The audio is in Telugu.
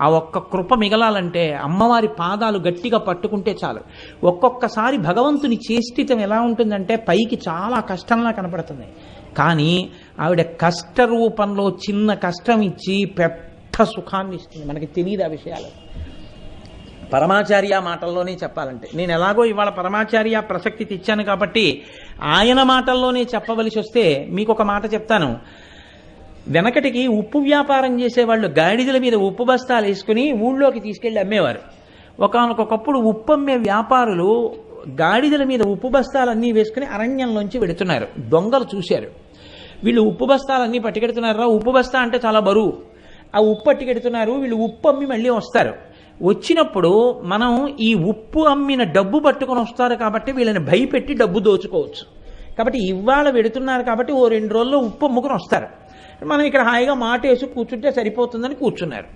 ఆ ఒక్క కృప మిగలాలంటే అమ్మవారి పాదాలు గట్టిగా పట్టుకుంటే చాలు. ఒక్కొక్కసారి భగవంతుని చేష్టితం ఎలా ఉంటుందంటే పైకి చాలా కష్టంలా కనపడుతుంది, కానీ ఆవిడ కష్ట రూపంలో చిన్న కష్టం ఇచ్చి పెద్ద సుఖాన్ని ఇస్తుంది. మనకి తెలియదు ఆ విషయాలు. పరమాచార్య మాటల్లోనే చెప్పాలంటే, నేను ఎలాగో ఇవాళ పరమాచార్య ప్రసక్తి తెచ్చాను కాబట్టి ఆయన మాటల్లోనే చెప్పవలసి వస్తే మీకు ఒక మాట చెప్తాను. వెనకటికి ఉప్పు వ్యాపారం చేసేవాళ్ళు గాడిదల మీద ఉప్పు బస్తాలు వేసుకుని ఊళ్ళోకి తీసుకెళ్లి అమ్మేవారు. ఒకానొకప్పుడు ఉప్పు అమ్మే వ్యాపారులు గాడిదల మీద ఉప్పు బస్తాలన్నీ వేసుకుని అరణ్యంలోంచి వెడుతున్నారు. దొంగలు చూశారు, వీళ్ళు ఉప్పు బస్తాలన్నీ పట్టుకెడుతున్నారా, ఉప్పు బస్తా అంటే చాలా బరువు, ఆ ఉప్పు పట్టుకెడుతున్నారు, వీళ్ళు ఉప్పు అమ్మి మళ్ళీ వస్తారు. వచ్చినప్పుడు మనం ఈ ఉప్పు అమ్మిన డబ్బు పట్టుకొని వస్తారు కాబట్టి వీళ్ళని భయపెట్టి డబ్బు దోచుకోవచ్చు. కాబట్టి ఇవాళ వెడుతున్నారు కాబట్టి ఓ 2 రోజుల్లో ఉప్పు అమ్ముకుని వస్తారు. మనం ఇక్కడ హాయిగా మాట వేసి కూర్చుంటే సరిపోతుందని కూర్చున్నారు.